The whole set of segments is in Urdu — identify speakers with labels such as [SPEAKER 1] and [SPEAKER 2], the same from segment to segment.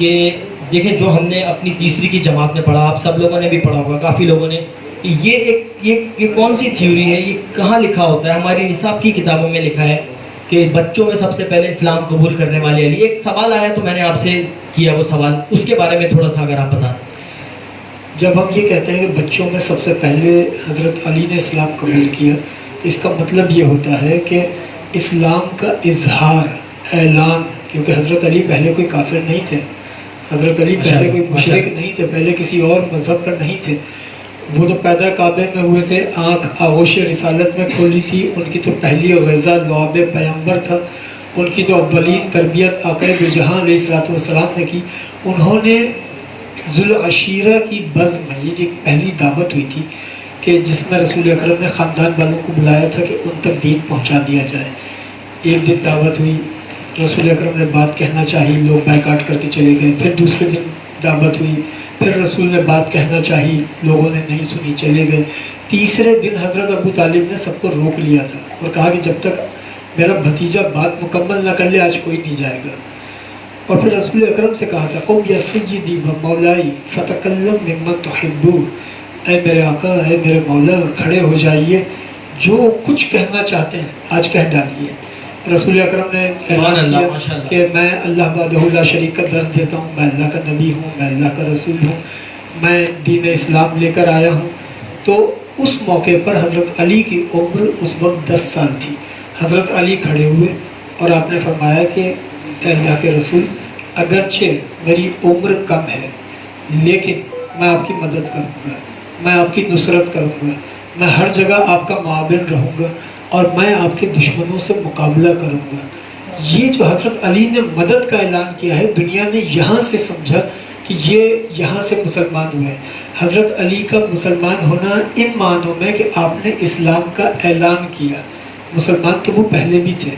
[SPEAKER 1] کہ دیکھیں جو ہم نے اپنی تیسری کی جماعت میں پڑھا، آپ سب لوگوں نے بھی پڑھا ہوگا، کافی لوگوں نے، یہ کون سی تھیوری ہے، یہ کہاں لکھا ہوتا ہے؟ ہماری نصاب کی کتابوں میں لکھا ہے کہ بچوں میں سب سے پہلے اسلام قبول کرنے والے علی۔ ایک سوال آیا تو میں نے آپ سے کیا وہ سوال، اس کے بارے میں تھوڑا سا اگر آپ بتائیں۔
[SPEAKER 2] جب ہم یہ کہتے ہیں کہ بچوں میں سب سے پہلے حضرت علی نے اسلام قبول کیا، تو اس کا مطلب یہ ہوتا ہے کہ اسلام کا اظہار، اعلان، کیونکہ حضرت علی پہلے کوئی کافر نہیں تھے، حضرت علی پہلے کوئی مشرک نہیں تھے، پہلے کسی اور مذہب پر نہیں تھے۔ وہ تو پیدا کعبے میں ہوئے تھے، آنکھ آغوش رسالت میں کھولی تھی، ان کی تو پہلی غذا لعاب پیغمبر تھا، ان کی تو اولین تربیت آقا دو جہاں علیہ السلام نے کی۔ انہوں نے ذوالعشیرہ کی بزم میں، یہ پہلی دعوت ہوئی تھی کہ جس میں رسول اکرم نے خاندان والوں کو بلایا تھا کہ ان تک دین پہنچا دیا جائے۔ ایک دن دعوت ہوئی، رسول اکرم نے بات کہنا چاہی، لوگ بائیکاٹ کر کے چلے گئے۔ پھر دوسرے دن دعوت ہوئی، پھر رسول نے بات کہنا چاہی، لوگوں نے نہیں سنی، چلے گئے۔ تیسرے دن حضرت ابو طالب نے سب کو روک لیا تھا اور کہا کہ جب تک میرا بھتیجا بات مکمل نہ کر لے آج کوئی نہیں جائے گا۔ اور پھر رسول اکرم سے کہا تھا قم یا سیدی و مولائی فتکلم ممن تحبو، اے میرے آقا، اے میرے مولا، کھڑے ہو جائیے، جو کچھ کہنا چاہتے ہیں آج کہہ ڈالیے۔ رسول اکرم نے اعلان کیا کہ میں اللہ وحدہ لا شریک کا درس دیتا ہوں، میں اللہ کا نبی ہوں، میں اللہ کا رسول ہوں، میں دین اسلام لے کر آیا ہوں۔ تو اس موقع پر حضرت علی کی عمر اس وقت 10 سال تھی۔ حضرت علی کھڑے ہوئے اور آپ نے فرمایا کہ اے اللہ کے رسول، اگرچہ میری عمر کم ہے لیکن میں آپ کی مدد کروں گا، میں آپ کی نصرت کروں گا، میں ہر جگہ آپ کا معاون رہوں گا اور میں آپ کے دشمنوں سے مقابلہ کروں گا۔ یہ جو حضرت علی نے مدد کا اعلان کیا ہے، دنیا نے یہاں سے سمجھا کہ یہ یہاں سے مسلمان ہوئے۔ حضرت علی کا مسلمان ہونا ان معنوں میں کہ آپ نے اسلام کا اعلان کیا، مسلمان تو وہ پہلے بھی تھے،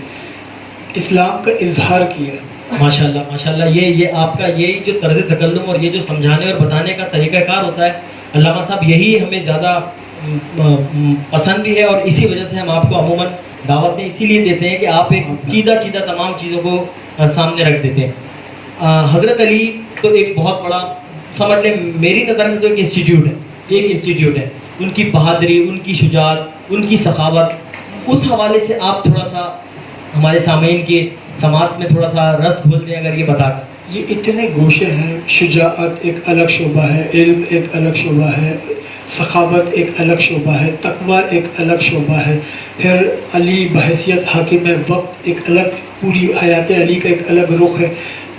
[SPEAKER 2] اسلام کا اظہار کیا۔
[SPEAKER 1] ماشاءاللہ ماشاءاللہ، یہ آپ کا یہی جو طرز تکلم اور یہ جو سمجھانے اور بتانے کا طریقہ کار ہوتا ہے علامہ صاحب، یہی ہمیں زیادہ پسند بھی ہے، اور اسی وجہ سے ہم آپ کو عموماً دعوتیں اسی لیے دیتے ہیں کہ آپ ایک چیدہ تمام چیزوں کو سامنے رکھ دیتے ہیں۔ حضرت علی تو ایک بہت بڑا، سمجھ لیں میری نظر میں تو ایک انسٹیٹیوٹ ہے، ان کی بہادری، ان کی شجاعت، ان کی سخاوت، اس حوالے سے آپ تھوڑا سا ہمارے سامعین کی سماعت میں تھوڑا سا رس گھول دیں اگر یہ بتا دیں۔
[SPEAKER 2] یہ اتنے گوشے ہیں، شجاعت ایک الگ شعبہ ہے، علم ایک الگ شعبہ ہے، سخاوت ایک الگ شعبہ ہے، تقوی ایک الگ شعبہ ہے، پھر علی بحیثیت حاکم وقت ایک الگ، پوری حیات علی کا ایک الگ رخ ہے،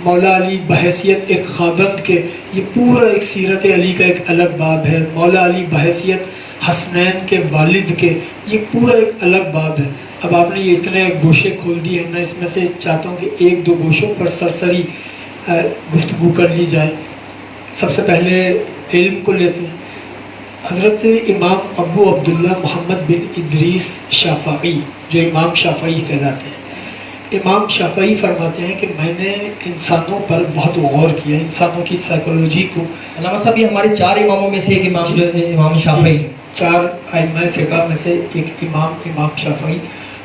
[SPEAKER 2] مولا علی بحیثیت ایک خاوند کے، یہ پورا ایک سیرت علی کا ایک الگ باب ہے، مولا علی بحیثیت حسنین کے والد کے، یہ پورا ایک الگ باب ہے۔ اب آپ نے یہ اتنے گوشے کھول دیے، میں اس میں سے چاہتا ہوں کہ ایک دو گوشوں پر سرسری گفتگو کر لی جائے۔ سب سے پہلے علم کو لیتے ہیں۔ حضرت امام ابو عبداللہ محمد بن ادریس شافعی، جو امام شافعی کہلاتے ہیں، امام شافعی فرماتے ہیں کہ میں نے انسانوں پر بہت غور کیا، انسانوں کی سائیکولوجی کو۔
[SPEAKER 1] علامہ صاحب یہ ہمارے 4 اماموں میں سے ایک امام جو امام شافعی،
[SPEAKER 2] 4 ائمہ فقہ میں سے ایک امام شافعی،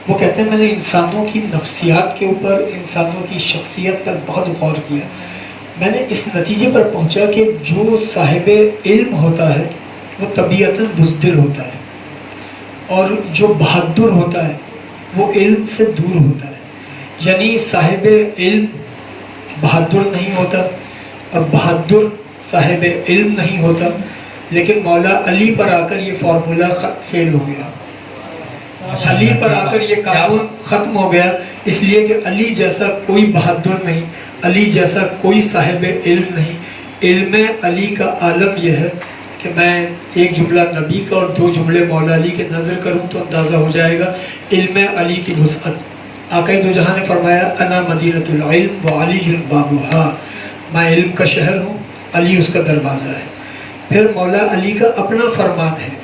[SPEAKER 2] وہ کہتے ہیں میں نے انسانوں کی نفسیات کے اوپر، انسانوں کی شخصیت پر بہت غور کیا۔ میں نے اس نتیجے پر پہنچا کہ جو صاحب علم ہوتا ہے وہ طبیعتاً بزدل ہوتا ہے، اور جو بہادر ہوتا ہے وہ علم سے دور ہوتا ہے۔ یعنی صاحب علم بہادر نہیں ہوتا اور بہادر صاحب علم نہیں ہوتا، لیکن مولا علی پر آ کر یہ فارمولہ فیل ہو گیا، علی پر آ کر یہ قانون ختم ہو گیا، اس لیے کہ علی جیسا کوئی بہادر نہیں، علی جیسا کوئی صاحب علم نہیں۔ علم علی کا عالم یہ ہے کہ میں ایک جملہ نبی کا اور 2 جملے مولا علی کے نظر کروں تو اندازہ ہو جائے گا علم علی کی وسعت۔ آقا دو جہاں نے فرمایا انا مدینۃ العلم وعلی بابھا، میں علم کا شہر ہوں، علی اس کا دروازہ ہے۔ پھر مولا علی کا اپنا فرمان ہے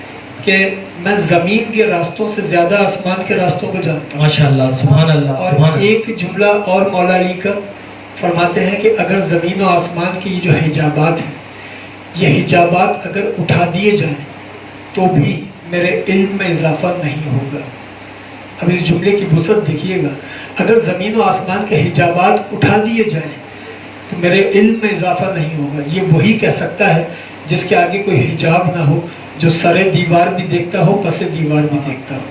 [SPEAKER 2] کہ میں زمین کے راستوں سے زیادہ آسمان کے راستوں کو جانتا ہوں۔
[SPEAKER 1] ماشاءاللہ، سبحان اللہ،
[SPEAKER 2] اور
[SPEAKER 1] سبحان اللہ۔
[SPEAKER 2] ایک جملہ اور مولا علی کا فرماتے ہیں کہ اگر زمین و آسمان کی جو حجابات ہیں، یہ حجابات اگر اٹھا دیے جائیں تو بھی میرے علم میں اضافہ نہیں ہوگا۔ اب اس جملے کی وسعت دیکھیے گا، اگر زمین و آسمان کے حجابات اٹھا دیے جائیں تو میرے علم میں اضافہ نہیں ہوگا. یہ وہی کہہ سکتا ہے جس کے آگے کوئی حجاب نہ ہو, جو سرے دیوار بھی دیکھتا ہو, پسے دیوار بھی دیکھتا ہو.